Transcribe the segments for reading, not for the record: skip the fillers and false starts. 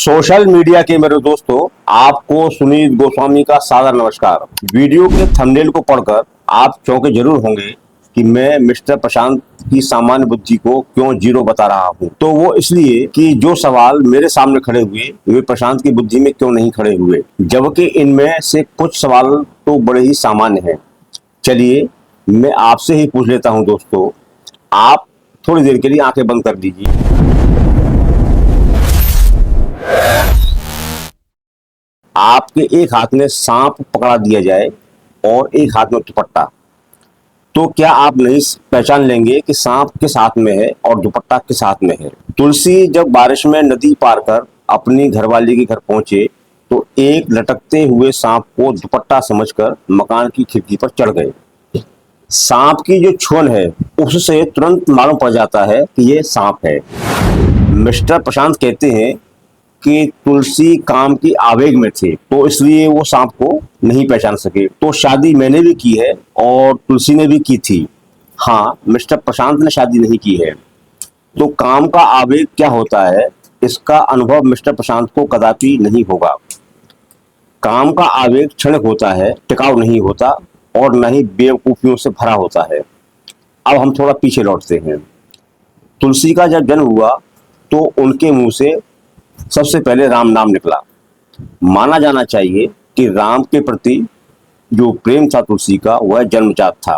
Social media के मेरे दोस्तों, आपको सुनील गोस्वामी का सादर नमस्कार। वीडियो के थंबनेल को पढ़कर आप चौंके जरूर होंगे कि मैं मिस्टर प्रशांत की सामान्य बुद्धि को क्यों जीरो बता रहा हूं। तो वो इसलिए कि जो सवाल मेरे सामने खड़े हुए वे प्रशांत की बुद्धि में क्यों नहीं खड़े हुए, जबकि इनमें से कुछ सवाल तो बड़े ही सामान्य हैं। चलिए मैं आपसे ही पूछ लेता हूं दोस्तों, आप थोड़ी देर के लिए आंखें बंद कर लीजिए। आपके एक हाथ में सांप पकड़ा दिया जाए और एक हाथ में दुपट्टा, तो क्या आप नहीं पहचान लेंगे कि सांप किस हाथ में है और दुपट्टा किस हाथ में है? तुलसी जब बारिश में नदी पार कर अपनी घरवाली के घर पहुंचे तो एक लटकते हुए सांप को दुपट्टा समझकर मकान की खिड़की पर चढ़ गए। सांप की जो छुअन है उससे तुरंत मालूम पड़ जाता है कि यह सांप है। मिस्टर प्रशांत कहते हैं कि तुलसी काम की आवेग में थे तो इसलिए वो सांप को नहीं पहचान सके। तो शादी मैंने भी की है और तुलसी ने भी की थी। हाँ, मिस्टर प्रशांत ने शादी नहीं की है। तो काम का आवेग क्या होता है इसका अनुभव मिस्टर प्रशांत को कदापि नहीं होगा। काम का आवेग क्षणिक होता है, टिकाऊ नहीं होता और न ही बेवकूफियों से भरा होता है। अब हम थोड़ा पीछे लौटते हैं। तुलसी का जब जन्म हुआ तो उनके मुंह से सबसे पहले राम नाम निकला। माना जाना चाहिए कि राम के प्रति जो प्रेम था तुलसी का वह जन्मजात था।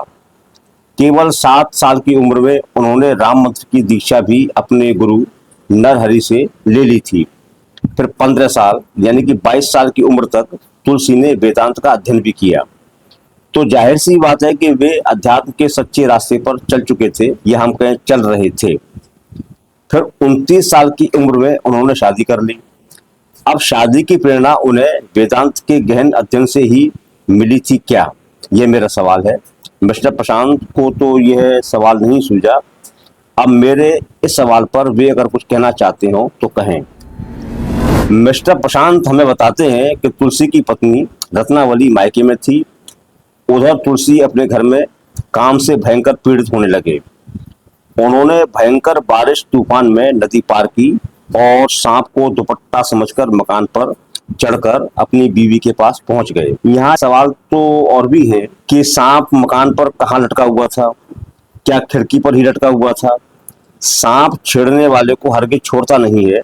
केवल 7 साल की उम्र में उन्होंने राम मंत्र की दीक्षा भी अपने गुरु नरहरि से ले ली थी। फिर 15 साल यानी कि 22 साल की उम्र तक तुलसी ने वेदांत का अध्ययन भी किया। तो जाहिर सी बात है कि वे अध्यात्म के सच्चे रास्ते पर चल चुके थे, या हम कहें चल रहे थे। फिर 29 साल की उम्र में उन्होंने शादी कर ली। अब शादी की प्रेरणा उन्हें वेदांत के गहन अध्ययन से ही मिली थी क्या, यह मेरा सवाल है। मिस्टर प्रशांत को तो यह सवाल नहीं सूझा। अब मेरे इस सवाल पर वे अगर कुछ कहना चाहते हो तो कहें। मिस्टर प्रशांत हमें बताते हैं कि तुलसी की पत्नी रत्नावली मायके में थी। उधर तुलसी अपने घर में काम से भयंकर पीड़ित होने लगे। उन्होंने भयंकर बारिश तूफान में नदी पार की और सांप को दुपट्टा समझकर मकान पर चढ़कर अपनी बीवी के पास पहुंच गए। यहाँ सवाल तो और भी है कि सांप मकान पर कहाँ लटका हुआ था? क्या खिड़की पर ही लटका हुआ था? सांप छेड़ने वाले को हरगिज छोड़ता नहीं है,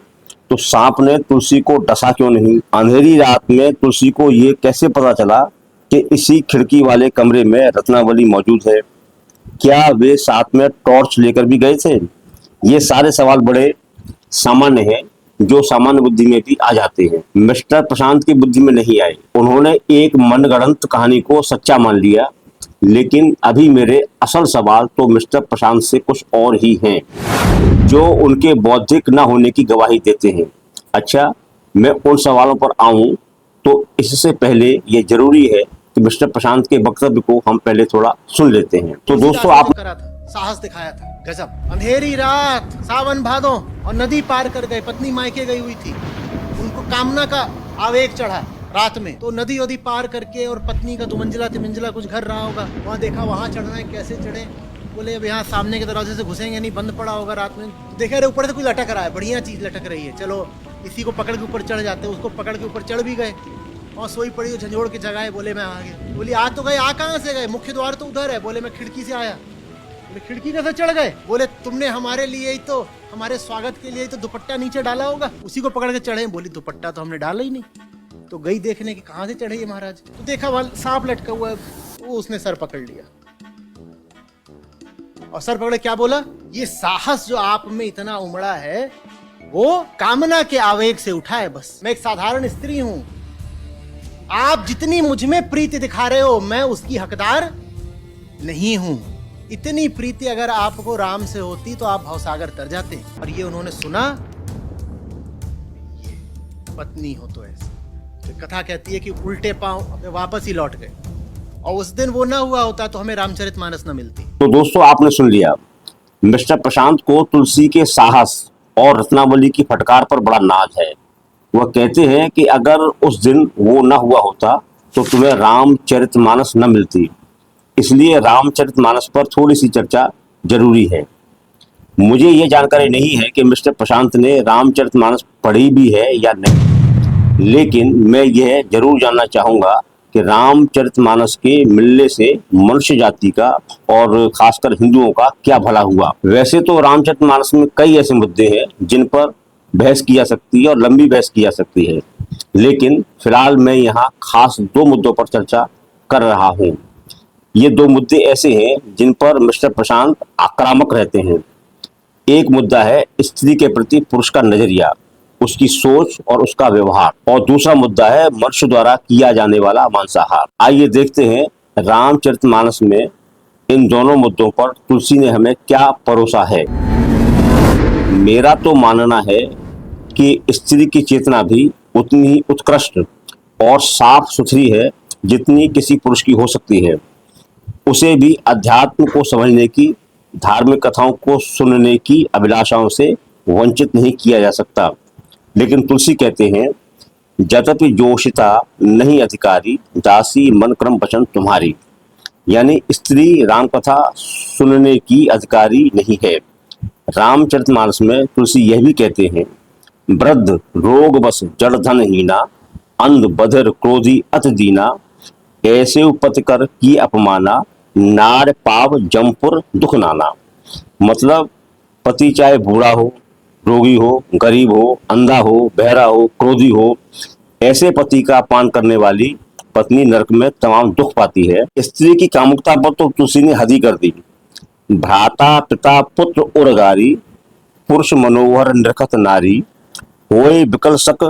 तो सांप ने तुलसी को डसा क्यों नहीं? अंधेरी रात में तुलसी को ये कैसे पता चला कि इसी खिड़की वाले कमरे में रत्नावली मौजूद है? क्या वे साथ में टॉर्च लेकर भी गए थे? ये सारे सवाल बड़े सामान्य हैं जो सामान्य बुद्धि में भी आ जाते हैं। मिस्टर प्रशांत की बुद्धि में नहीं आए। उन्होंने एक मनगढ़ंत कहानी को सच्चा मान लिया। लेकिन अभी मेरे असल सवाल तो मिस्टर प्रशांत से कुछ और ही हैं जो उनके बौद्धिक न होने की गवाही देते हैं। अच्छा, मैं उन सवालों पर आऊं तो इससे पहले ये जरूरी है कि मिस्टर प्रशांत के वक्तव्य को हम पहले थोड़ा सुन लेते हैं। तो दोस्तों, आप साहस दिखाया था, गजब। अंधेरी रात, सावन भादों, और नदी पार कर गए। पत्नी मायके गई हुई थी, उनको कामना का आवेग चढ़ा रात में, तो नदी वदी पार करके और पत्नी का 2 मंजिला 3 मंजिला कुछ घर रहा होगा, वहाँ देखा वहाँ चढ़ना है, कैसे चढ़े? बोले अब यहाँ सामने के दरवाजे से घुसेंगे नहीं, बंद पड़ा होगा रात में। देखा अरे ऊपर से कुछ लटक रहा है, बढ़िया चीज लटक रही है, चलो इसी को पकड़ के ऊपर चढ़ जाते हैं। उसको पकड़ के ऊपर चढ़ भी गए और सोई पड़ी झंझोड़ की जगह है। बोले मैं आ गया। बोली आ तो गए, आ कहाँ से गए? मुख्य द्वार तो उधर है। बोले मैं खिड़की से आया। बोले खिड़की कैसे चढ़ गए? बोले तुमने हमारे लिए ही तो, हमारे स्वागत के लिए ही तो दुपट्टा नीचे डाला होगा, उसी को पकड़ के चढ़े। बोली दुपट्टा तो हमने डाला ही नहीं। तो गई देखने की कहाँ से चढ़े ये महाराज। तो देखा वहां सांप लटका हुआ है, वो उसने सर पकड़ लिया और सर पकड़े क्या बोला? ये साहस जो आप में इतना उमड़ा है वो कामना के आवेग से उठा है। बस मैं एक साधारण स्त्री हूं, आप जितनी मुझ में प्रीति दिखा रहे हो मैं उसकी हकदार नहीं हूं। इतनी प्रीति अगर आपको राम से होती तो आप भवसागर तर जाते। और ये उन्होंने सुना, ये पत्नी हो तो ऐसे। तो कथा कहती है कि उल्टे पांव वापस ही लौट गए, और उस दिन वो ना हुआ होता तो हमें रामचरितमानस न मिलती। तो दोस्तों, आपने सुन लिया। मिस्टर प्रशांत को तुलसी के साहस और रत्नावली की फटकार पर बड़ा नाज है। वह कहते हैं कि अगर उस दिन वो न हुआ होता तो तुम्हें रामचरितमानस न मिलती। इसलिए रामचरितमानस पर थोड़ी सी चर्चा जरूरी है। मुझे ये जानकारी नहीं है कि मिस्टर प्रशांत ने रामचरितमानस पढ़ी भी है या नहीं, लेकिन मैं यह जरूर जानना चाहूंगा कि रामचरितमानस के मिलने से मनुष्य जाति का और खासकर हिंदुओं का क्या भला हुआ। वैसे तो रामचरितमानस में कई ऐसे मुद्दे हैं जिन पर बहस की जा सकती है और लंबी बहस की जा सकती है, लेकिन फिलहाल मैं यहाँ खास दो मुद्दों पर चर्चा कर रहा हूँ। ये दो मुद्दे ऐसे हैं जिन पर मिस्टर प्रशांत आक्रामक रहते हैं। एक मुद्दा है स्त्री के प्रति पुरुष का नजरिया, उसकी सोच और उसका व्यवहार, और दूसरा मुद्दा है मनुष्य द्वारा किया जाने वाला मांसाहार। आइए देखते हैं रामचरितमानस में इन दोनों मुद्दों पर तुलसी ने हमें क्या परोसा है। मेरा तो मानना है कि स्त्री की चेतना भी उतनी ही उत्कृष्ट और साफ सुथरी है जितनी किसी पुरुष की हो सकती है। उसे भी अध्यात्म को समझने की, धार्मिक कथाओं को सुनने की अभिलाषाओं से वंचित नहीं किया जा सकता। लेकिन तुलसी कहते हैं, जतपि जोशिता नहीं अधिकारी, दासी मन क्रम वचन तुम्हारी। यानी स्त्री रामकथा सुनने की अधिकारी नहीं है। रामचरितमानस में तुलसी यह भी कहते हैं, वृद्ध रोग बस जड़ धन हीना, अंध बधिर क्रोधी अति दीना, ऐसे उपत कर की अपमाना, नार पाव जमपुर दुख नाना। मतलब पति चाहे बूढ़ा हो, रोगी हो, गरीब हो, अंधा हो, बहरा हो, क्रोधी हो, ऐसे पति का अपमान करने वाली पत्नी नरक में तमाम दुख पाती है। स्त्री की कामुकता पर तो तुलसी ने हद ही कर दी। भ्राता पिता पुत्र उर्गारी, पुरुष मनोहर नृखत नारी, होए विकल सक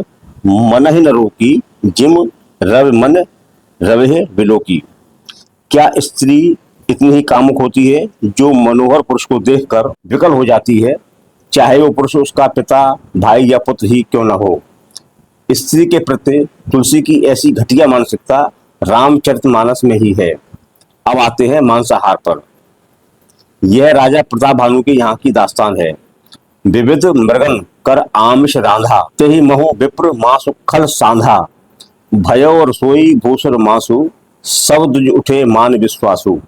मन ही न रोकी, जिम रवि मन रवे विलोकी। क्या स्त्री इतनी ही कामुक होती है जो मनोहर पुरुष को देखकर विकल हो जाती है, चाहे वो पुरुष उसका पिता, भाई या पुत्र ही क्यों न हो। स्त्री के प्रति तुलसी की ऐसी घटिया मानसिकता रामचरितमानस में ही है। अब आते हैं मांसाहार पर। यह राजा प्रताप भानु की यहाँ की दास्तान है। विविध मृगन कर आमिष रांधा, तेहि महो विप्र मासु खल सांधा, भयो और सोई भूसुर मासु, सब दुज उठे मान विश्वासु।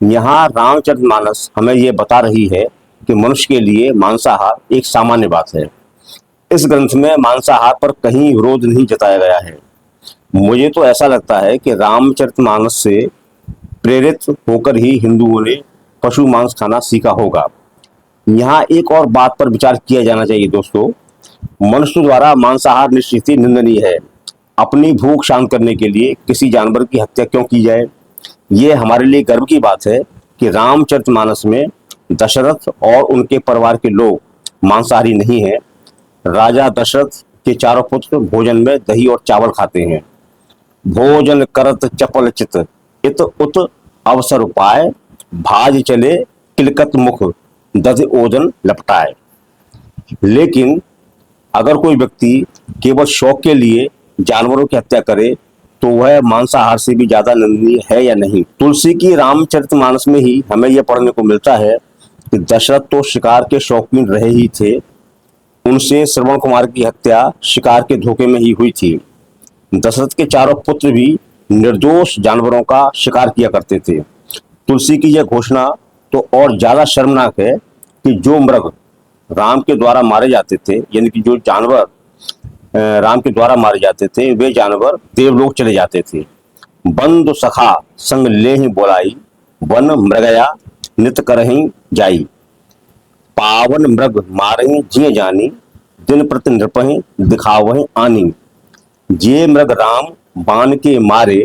यहाँ रामचरितमानस हमें यह बता रही है कि मनुष्य के लिए मांसाहार एक सामान्य बात है। इस ग्रंथ में मांसाहार पर कहीं विरोध नहीं जताया गया है। मुझे तो ऐसा लगता है कि रामचरितमानस से प्रेरित होकर ही हिंदुओं ने पशु मांस खाना सीखा होगा। यहाँ एक और बात पर विचार किया जाना चाहिए दोस्तों। मनुष्य द्वारा मांसाहार निश्चित ही निंदनीय है। अपनी भूख शांत करने के लिए किसी जानवर की हत्या क्यों की जाए। ये हमारे लिए गर्व की बात है कि रामचरितमानस में दशरथ और उनके परिवार के लोग मांसाहारी नहीं हैं। राजा दशरथ के चारों पुत्र भोजन में दही और चावल खाते हैं। भोजन करत चपल चित, इत उत अवसर उपाय, भाज चले किलकत मुख, दध ओदन लपटाए। लेकिन अगर कोई व्यक्ति केवल शौक के लिए जानवरों की हत्या करे तो वह मांसाहार से भी ज्यादा निंदनीय है या नहीं। तुलसी की रामचरितमानस में ही हमें यह पढ़ने को मिलता है कि दशरथ तो शिकार के शौकीन रहे ही थे। उनसे श्रवण कुमार की हत्या शिकार के धोखे में ही हुई थी। दशरथ के चारों पुत्र भी निर्दोष जानवरों का शिकार किया करते थे। तुलसी की यह घोषणा तो और ज्यादा शर्मनाक है कि जो मृग राम के द्वारा मारे जाते थे, यानी कि जो जानवर राम के द्वारा मारे जाते थे, वे जानवर देवलोक चले जाते थे। बंधु सखा संग लेहि बोलाई, वन मृगया नित करहि जाई, पावन मृग मारहि जिय जानी, दिन प्रति नृपहि दिखावहि आनी, जे मृग राम बाण के मारे,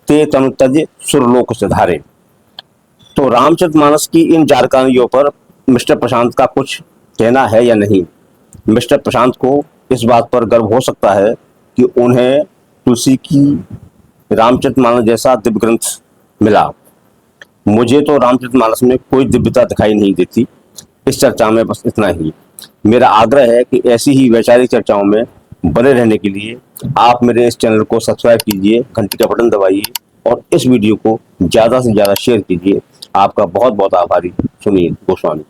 ते तनु तज सुरलोक सिधारे। तो रामचरितमानस की इन जानकारियों पर मिस्टर प्रशांत का कुछ कहना है या नहीं। मिस्टर प्रशांत को इस बात पर गर्व हो सकता है कि उन्हें तुलसी की रामचरितमानस जैसा दिव्य ग्रंथ मिला। मुझे तो रामचरितमानस में कोई दिव्यता दिखाई नहीं देती। इस चर्चा में बस इतना ही। मेरा आग्रह है कि ऐसी ही वैचारिक चर्चाओं में बने रहने के लिए आप मेरे इस चैनल को सब्सक्राइब कीजिए, घंटी का बटन दबाइए और इस वीडियो को ज़्यादा से ज़्यादा शेयर कीजिए। आपका बहुत बहुत आभारी, सुनील गोस्वामी।